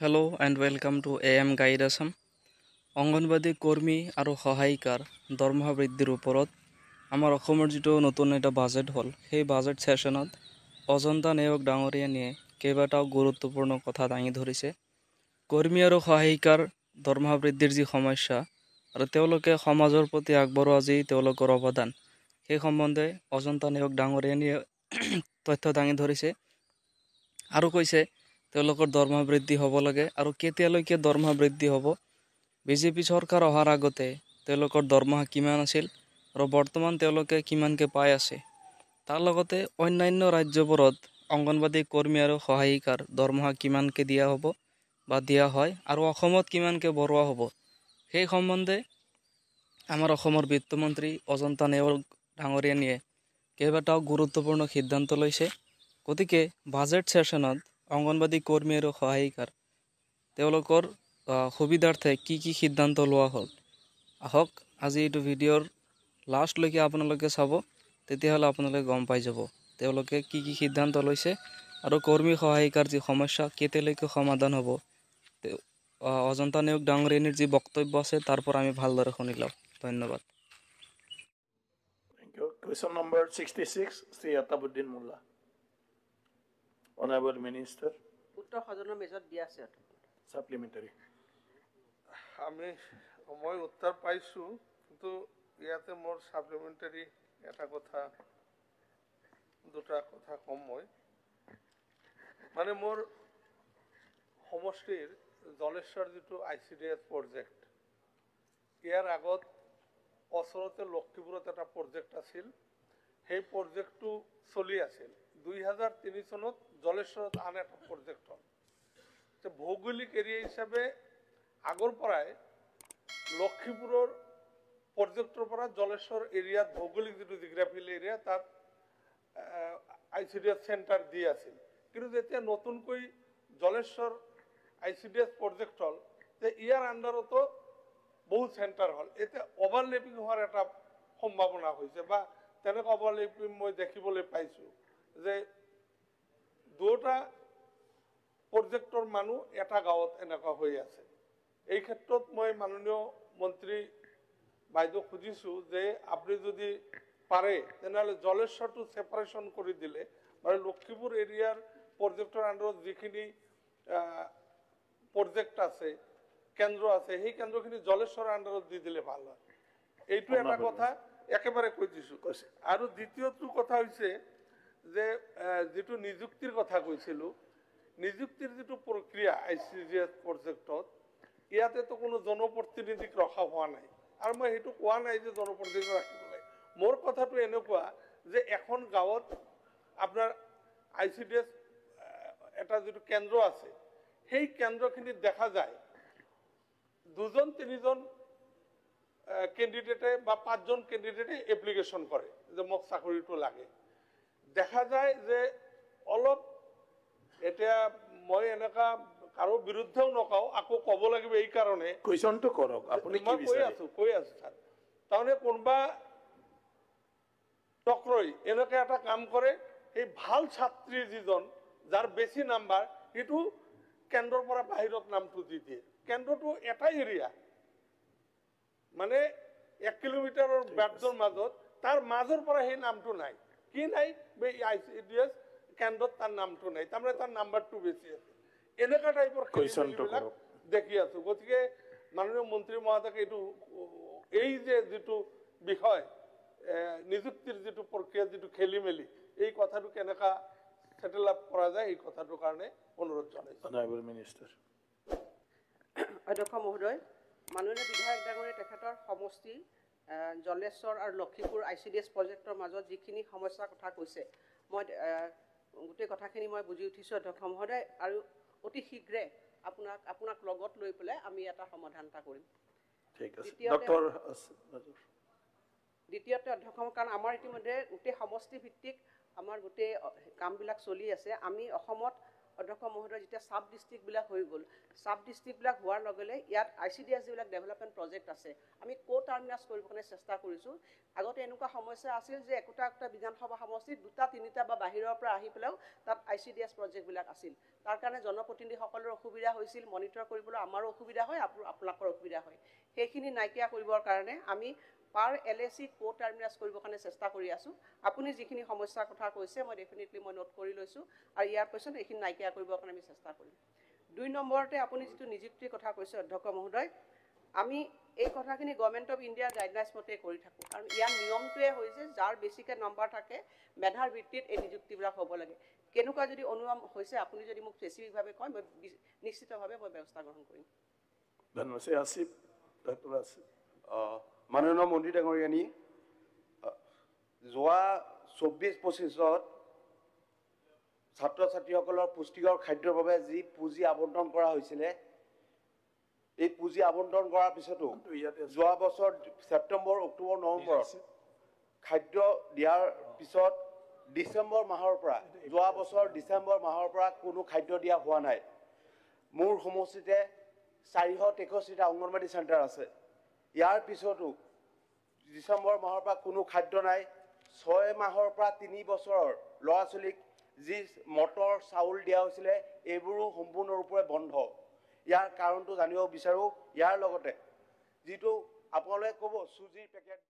Hello and welcome to AM Guide Assam. Anganwadi কৰ্মী আৰু সহায়িকাৰ দৰমহা বৃদ্ধিৰ ওপৰত আমাৰ অসমৰ যিটো নতুন এটা বাজেট হ'ল সেই বাজেট সেশ্যনত অজন্তা নেওগ ডাঙৰীয়ানীয়ে কেইবাটাও গুৰুত্বপূৰ্ণ কথা দাঙি ধৰিছে। কৰ্মী আৰু সহায়িকাৰ দৰমহা বৃদ্ধিৰ যি সমস্যা আৰু তেওঁলোকে সমাজৰ প্ৰতি আগবঢ়োৱা যি তেওঁলোকৰ অৱদান সেই সম্বন্ধে অজন্তা নেওগ ডাঙৰীয়ানীয়ে তথ্য দাঙি ধৰিছে আৰু কৈছে তেওঁলোকৰ দৰমহা বৃদ্ধি হ'ব লাগে আৰু কেতিয়ালৈকে দৰমহা বৃদ্ধি হ'ব। বিজেপি চৰকাৰ অহাৰ আগতে তেওঁলোকৰ দৰমহা কিমান আছিল আৰু বৰ্তমান তেওঁলোকে কিমানকৈ পাই আছে, তাৰ লগতে অন্যান্য ৰাজ্যবোৰত অংগনবাদী কৰ্মী আৰু সহায়িকাৰ দৰমহা কিমানকৈ দিয়া হ'ব বা দিয়া হয় আৰু অসমত কিমানকৈ বঢ়োৱা হ'ব সেই সম্বন্ধে আমাৰ অসমৰ বিত্তমন্ত্ৰী অজন্তা নেওগ ডাঙৰীয়ানীয়ে কেইবাটাও গুৰুত্বপূৰ্ণ সিদ্ধান্ত লৈছে। গতিকে বাজেট সেশ্যনত অংগনবাদী কৰ্মী আৰু সহায়িকাৰ তেওঁলোকৰ সুবিধাৰ্থে কি সিদ্ধান্ত লোৱা হ'ল আহক আজি এইটো ভিডিঅ'ৰ লাষ্টলৈকে আপোনালোকে চাব, তেতিয়াহ'লে আপোনালোকে গম পাই যাব তেওঁলোকে কি সিদ্ধান্ত লৈছে আৰু কৰ্মী সহায়িকাৰ যি সমস্যা কেতিয়ালৈকে সমাধান হ'ব। অজন্তা নেওগ ডাঙৰীয়ানীৰ যি বক্তব্য আছে তাৰ পৰা আমি ভালদৰে শুনি লওঁ। ধন্যবাদ। Thank you. Question number 66, Sri Atabuddin Mullah. Honorable Minister. উত্তৰ সদনৰ মেজত দিয়া আছে। Supplementary. মই উত্তৰ পাইছোঁ, কিন্তু ইয়াতে মোৰ সাপ্লিমেণ্টাৰী দুটা কথা কম। মানে মোৰ সমষ্টিৰ জলেশ্বৰ যিটো ICDS প্ৰজেক্ট, ইয়াৰ আগত ওচৰতে লক্ষীপুৰত এটা প্ৰজেক্ট আছিল, সেই প্ৰজেক্টটো চলি আছিল। 2003 চনত জলেশ্বৰত আন এটা প্ৰজেক্ট হ'ল। ভৌগোলিক এৰিয়া হিচাপে আগৰ পৰাই লক্ষীপুৰৰ প্ৰজেক্টৰ পৰা জলেশ্বৰ এৰিয়াত ভৌগোলিক যিটো জিগ্ৰাফিকেল এৰিয়া তাত ICDS চেণ্টাৰ দি আছিল। কিন্তু যেতিয়া নতুনকৈ জলেশ্বৰ ICDS প্ৰজেক্ট হ'ল, ইয়াৰ আণ্ডাৰতো বহুত চেণ্টাৰ হ'ল। এতিয়া অভাৰলেপিং হোৱাৰ এটা সম্ভাৱনা হৈছে বা তেনেকুৱা অভাৰলেপিং মই দেখিবলৈ পাইছোঁ যে দুটা প্ৰজেক্টৰ মানুহ এটা গাঁৱত এনেকুৱা হৈ আছে। এই ক্ষেত্ৰত মই মাননীয় মন্ত্ৰী বাইদেউ খুজিছোঁ যে আপুনি যদি পাৰে তেনেহ'লে জলেশ্বৰটো ছেপাৰেশ্যন কৰি দিলে মানে লক্ষীপুৰ এৰিয়াৰ প্ৰজেক্টৰ আণ্ডাৰত যিখিনি প্ৰজেক্ট আছে, কেন্দ্ৰ আছে, সেই কেন্দ্ৰখিনি জলেশ্বৰৰ আণ্ডাৰত দি দিলে ভাল হয়। এইটো এটা কথা একেবাৰে কৈ দিছোঁ। আৰু দ্বিতীয়টো কথা হৈছে যে যিটো নিযুক্তিৰ কথা কৈছিলোঁ, নিযুক্তিৰ যিটো প্ৰক্ৰিয়া ICDS প্ৰজেক্টত, ইয়াতেতো কোনো জনপ্ৰতিনিধিক ৰখা হোৱা নাই। আৰু মই সেইটো কোৱা নাই যে জনপ্ৰতিনিধি ৰাখিব লাগে। মোৰ কথাটো এনেকুৱা যে এখন গাঁৱত আপোনাৰ ICDS এটা যিটো কেন্দ্ৰ আছে, সেই কেন্দ্ৰখিনিত দেখা যায় 2-3জন কেণ্ডিডেটে বা 5জন কেণ্ডিডেটে এপ্লিকেশ্যন কৰে যে মোক চাকৰিটো লাগে। দেখা যায় যে অলপ, এতিয়া মই এনেকুৱা কাৰো বিৰুদ্ধেও নকওঁ, আকৌ ক'ব লাগিব এই কাৰণে কুৱেশ্যনটো কৰক আপুনি। মই কৈ আছো ছাৰ, তাৰমানে কোনোবা চক্ৰই এনেকৈ এটা কাম কৰে, সেই ভাল ছাত্ৰী যিজন যাৰ বেছি নাম্বাৰ সেইটো কেন্দ্ৰৰ পৰা বাহিৰত নামটো দি দিয়ে। কেন্দ্ৰটো এটাই এৰিয়া, মানে 1 কিলোমিটাৰৰ ব্যাপ্তৰ মাজত, তাৰ মাজৰ পৰা সেই নামটো নাই। কি নাই? ICDS কেন্দ্ৰত তাৰ নামটো নাই, তাৰমানে তাৰ নাম্বাৰটো বেছি আছে। এনেকুৱা টাইপৰ খেলিবিলাক দেখি আছো। গতিকে মাননীয় মন্ত্ৰী মহোদয়ক এই যে যিটো বিষয় নিযুক্তিৰ যিটো প্ৰক্ৰিয়া, যিটো খেলি মেলি, এই কথাটো কেনেকুৱা সেটেল আপ কৰা যায়, এই কথাটোৰ কাৰণে অনুৰোধ জনাইছোঁ। Honorable Minister. অধ্যক্ষ মহোদয়, মাননীয় বিধায়ক ডাঙৰীয়া তেখেতৰ সমষ্টি জলেশ্বৰ আৰু লক্ষীপুৰ ICDS প্ৰজেক্টৰ মাজত যিখিনি সমস্যাৰ কথা কৈছে, মই গোটেই কথাখিনি মই বুজি উঠিছোঁ অধ্যক্ষ মহোদয়, আৰু অতি শীঘ্ৰে আপোনাক লগত লৈ পেলাই আমি এটা সমাধান এটা কৰিম। দ্বিতীয়তে অধ্যক্ষ, কাৰণ আমাৰ ইতিমধ্যে গোটেই সমষ্টি ভিত্তিক আমাৰ গোটেই কামবিলাক চলি আছে। আমি অসমত অধ্যক্ষ মহোদয় যেতিয়া সাব ডিষ্ট্ৰিক্টবিলাক হৈ গ'ল সাব ডিষ্ট্ৰিক্টবিলাক হোৱাৰ লগে লগে ইয়াত ICDS যিবিলাক ডেভেলপমেণ্ট প্ৰজেক্ট আছে আমি টাৰ্মিনাছ কৰিবৰ কাৰণে চেষ্টা কৰিছোঁ আগতে এনেকুৱা সমস্যা আছিল যে একোটা বিধানসভা সমষ্টিত দুটা তিনিটা বা বাহিৰৰ পৰা আহি পেলাইও তাত ICDS প্ৰজেক্টবিলাক আছিল তাৰ কাৰণে জনপ্ৰতিনিধিসকলৰ অসুবিধা হৈছিল মনিটৰ কৰিবলৈ আমাৰো অসুবিধা হয় আপোনালোকৰ অসুবিধা হয় সেইখিনি নাইকিয়া কৰিবৰ কাৰণে আমি পাৰ LAC টাৰ্মিনাছ কৰিবৰ কাৰণে চেষ্টা কৰি আছোঁ আপুনি যিখিনি সমস্যাৰ কথা কৈছে মই ডেফিনেটলি মই নোট কৰি লৈছোঁ আৰু ইয়াৰ পিছত এইখিনি নাইকিয়া কৰিবৰ কাৰণে আমি চেষ্টা কৰিম 2 নম্বৰতে আপুনি যিটো নিযুক্তিৰ কথা কৈছে অধ্যক্ষ মহোদয় আমি এই কথাখিনি গভৰ্ণমেণ্ট অফ ইণ্ডিয়াৰ গাইডলাইন্স মতে কৰি থাকোঁ কাৰণ ইয়াৰ নিয়মটোৱে হৈছে যাৰ বেছিকৈ নম্বৰ থাকে মেধাৰ ভিত্তিত এই নিযুক্তিবিলাক হ'ব লাগে কেনেকুৱা যদি অনুমান হৈছে আপুনি যদি মোক স্পেচিফিকভাৱে কয় মই নিশ্চিতভাৱে মই ব্যৱস্থা গ্ৰহণ কৰিম ধন্যবাদ আসিফ ডক্টৰ আসিফ মাননীয় মন্ত্ৰী ডাঙৰীয়ানী যোৱা 24-25ত ছাত্ৰ ছাত্ৰীসকলৰ পুষ্টিকৰ খাদ্যৰ বাবে যি পুঁজি আবণ্টন কৰা হৈছিলে এই পুঁজি আবণ্টন কৰাৰ পিছতো যোৱা বছৰ ছেপ্টেম্বৰ অক্টোবৰ নৱেম্বৰত খাদ্য দিয়াৰ পিছত ডিচেম্বৰ মাহৰ পৰা যোৱা বছৰ ডিচেম্বৰ মাহৰ পৰা কোনো খাদ্য দিয়া হোৱা নাই মোৰ সমষ্টিতে 463টা অংগনবাড়ী চেণ্টাৰ আছে ইয়াৰ পিছতো ডিচেম্বৰ মাহৰ পৰা কোনো খাদ্য নাই 6 মাহৰ পৰা 3 বছৰৰ ল'ৰা ছোৱালীক যি মটৰ চাউল দিয়া হৈছিলে এইবোৰো সম্পূৰ্ণৰূপে বন্ধ ইয়াৰ কাৰণটো জানিব বিচাৰো ইয়াৰ লগতে যিটো আপোনালোকে ক'ব চুজিৰ পেকেট